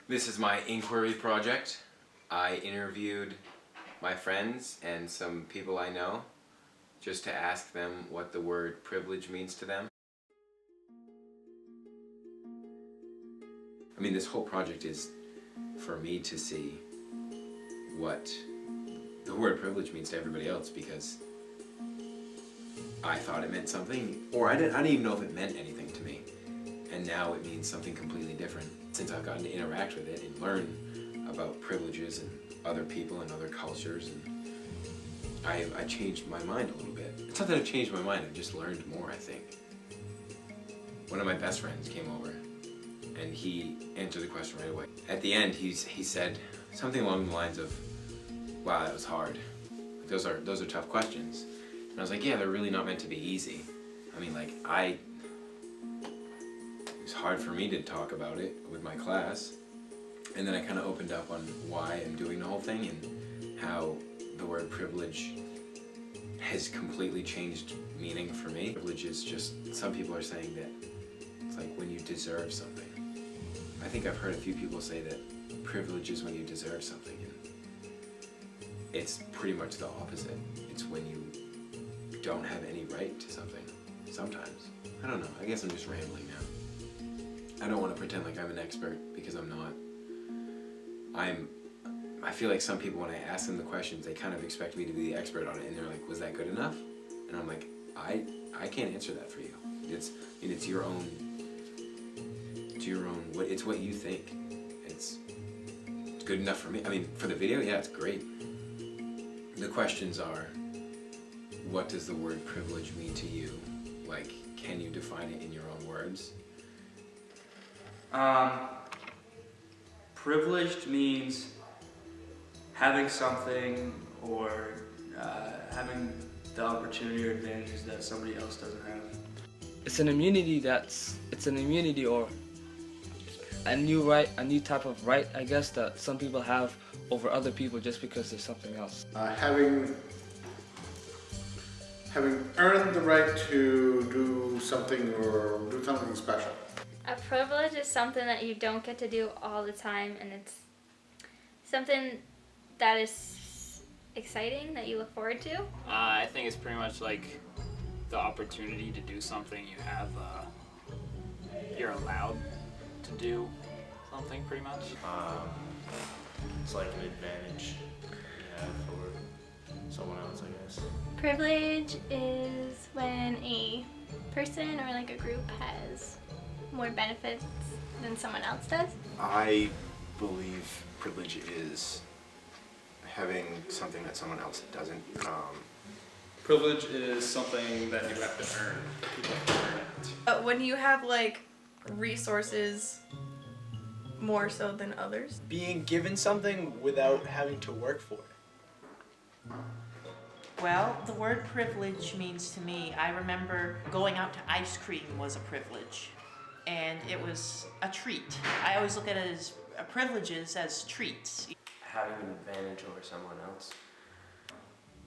This is my inquiry project. I interviewed my friends and some people I know just to ask them what the word privilege means to them. I mean, this whole project is for me to see what the word privilege means to everybody else, because I thought it meant something, or I didn't even know if it meant anything to me. And now it means something completely different since I've gotten to interact with it and learn about privileges and other people and other cultures, and I changed my mind a little bit. It's not that I've changed my mind, I've just learned more, I think. One of my best friends came over and he answered the question right away. At the end, he said something along the lines of, "Wow, that was hard. Those are tough questions." And I was like, yeah, they're really not meant to be easy. I mean, like, it was hard for me to talk about it with my class. And then I kind of opened up on why I'm doing the whole thing and how the word privilege has completely changed meaning for me. Privilege is just, some people are saying that it's like when you deserve something. I think I've heard a few people say that privilege is when you deserve something, and it's pretty much the opposite. It's when you don't have any right to something, sometimes. I don't know, I guess I'm just rambling now. I don't want to pretend like I'm an expert, because I'm not. I feel like some people, when I ask them the questions, they kind of expect me to be the expert on it, and they're like, was that good enough? And I'm like, I can't answer that for you. It's your own, it's what you think. It's good enough for me. I mean, for the video, yeah, it's great. The questions are, what does the word privilege mean to you? Like, can you define it in your own words? Privileged means having something or having the opportunity or advantages that somebody else doesn't have. It's an immunity or a new type of right, I guess, that some people have over other people just because there's something else. Having earned the right to do something or do something special. A privilege is something that you don't get to do all the time, and it's something that is exciting, that you look forward to. I think it's pretty much like the opportunity to do something you have, you're allowed to do something pretty much. It's like an advantage you have for someone else, I guess. Privilege is when a person or like a group has more benefits than someone else does. I believe privilege is having something that someone else doesn't. Privilege is something that you have to earn. People have to earn it. When you have like resources more so than others. Being given something without having to work for it. Well, the word privilege means to me, I remember going out to ice cream was a privilege, and it was a treat. I always look at it as privileges as treats. Having an advantage over someone else.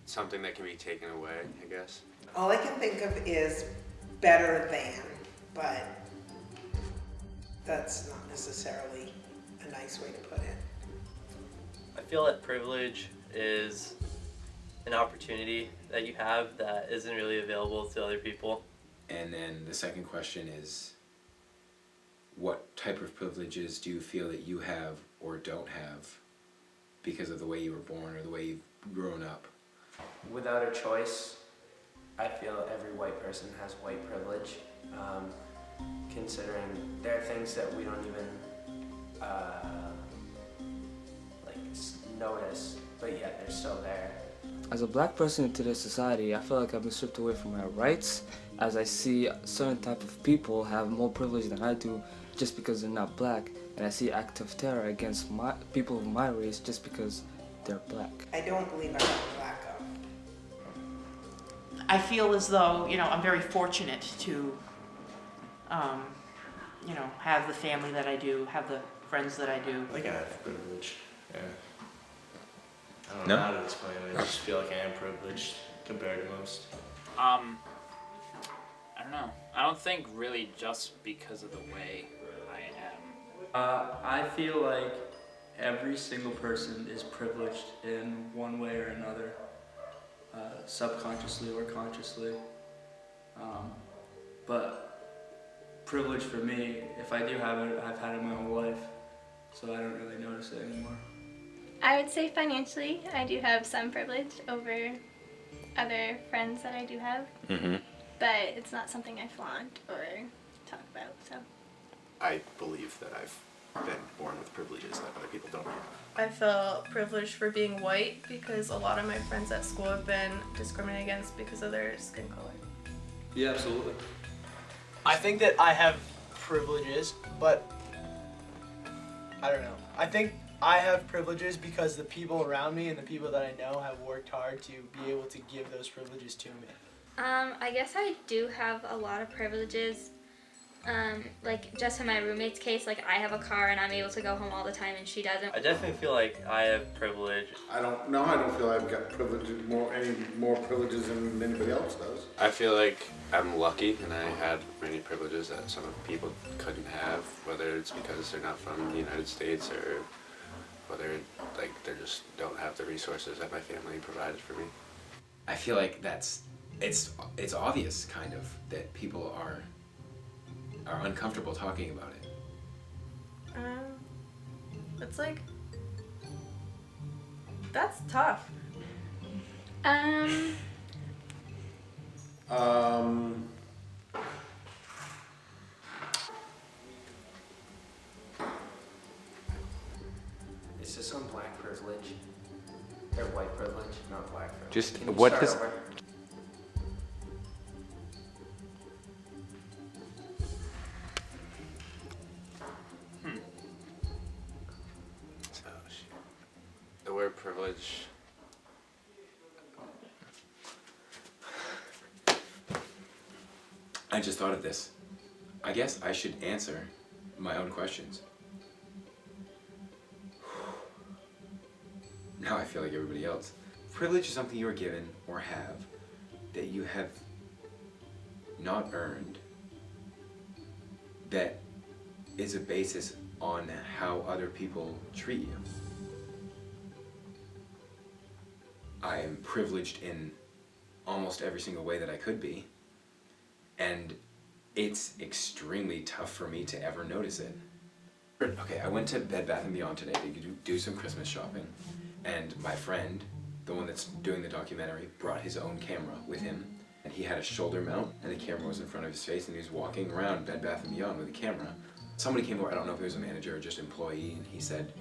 Something that can be taken away, I guess. All I can think of is better than, but that's not necessarily a nice way to put it. I feel that privilege is an opportunity that you have that isn't really available to other people. And then the second question is, what type of privileges do you feel that you have or don't have because of the way you were born or the way you've grown up? Without a choice, I feel every white person has white privilege, considering there are things that we don't even notice, but yet they're still there. As a black person in today's society, I feel like I've been stripped away from my rights, as I see certain type of people have more privilege than I do just because they're not black, and I see acts of terror against people of my race just because they're black. I don't believe I have a lack of. I feel as though, I'm very fortunate to, have the family that I do, have the friends that I do. I think I have privilege, yeah. I don't No? know how to explain it. I just feel like I am privileged compared to most. I don't know. I don't think really just because of the way I am I feel like every single person is privileged in one way or another, subconsciously or consciously. But privilege for me, if I do have it, I've had it my whole life, so I don't really notice it anymore. I would say financially, I do have some privilege over other friends that I do have, but it's not something I flaunt or talk about. So I believe that I've been born with privileges that other people don't have. I feel privileged for being white because a lot of my friends at school have been discriminated against because of their skin color. Yeah, absolutely. I think that I have privileges, but I don't know. I think I have privileges because the people around me and the people that I know have worked hard to be able to give those privileges to me. I guess I do have a lot of privileges. Like just in my roommate's case, like I have a car and I'm able to go home all the time and she doesn't. I definitely feel like I have privilege. I don't feel I've got any more privileges than anybody else does. I feel like I'm lucky and I had many privileges that some people couldn't have, whether it's because they're not from the United States or whether like they just don't have the resources that my family provided for me. I feel like it's obvious kind of that people are uncomfortable talking about it. It's like, that's tough. Is this on black privilege? Or white privilege, not black privilege. Just Can you what start does over? Oh, shit. The word privilege. I just thought of this. I guess I should answer my own questions. Now I feel like everybody else. Privilege is something you are given or have that you have not earned, that is a basis on how other people treat you. I am privileged in almost every single way that I could be, and it's extremely tough for me to ever notice it. Okay, I went to Bed Bath & Beyond today to do some Christmas shopping, and my friend, the one that's doing the documentary, brought his own camera with him, and he had a shoulder mount, and the camera was in front of his face, and he was walking around Bed Bath & Beyond with a camera. Somebody came over, I don't know if it was a manager or just employee, and he said,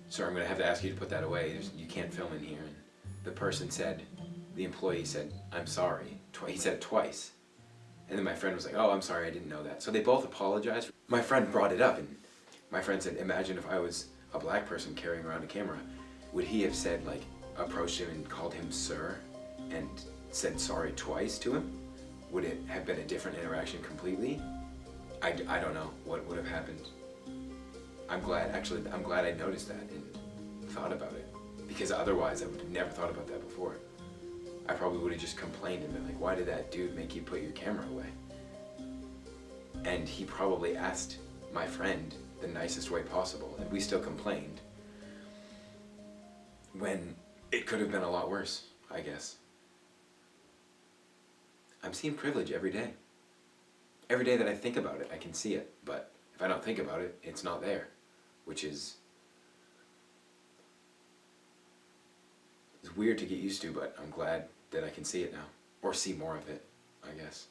"Sir, I'm gonna have to ask you to put that away, you can't film in here." And the person said, the employee said, "I'm sorry." He said it twice. And then my friend was like, "Oh, I'm sorry, I didn't know that." So they both apologized. My friend brought it up, and my friend said, "Imagine if I was a black person carrying around a camera, would he have said, like, approached him and called him sir and said sorry twice to him? Would it have been a different interaction completely? I don't know what would have happened. I'm glad I noticed that and thought about it, because otherwise I would have never thought about that before. I probably would have just complained and been like, "Why did that dude make you put your camera away?" And he probably asked my friend the nicest way possible, and we still complained, when it could have been a lot worse, I guess. I'm seeing privilege every day. Every day that I think about it, I can see it, but if I don't think about it, it's not there, which is it's weird to get used to, but I'm glad that I can see it now, or see more of it, I guess.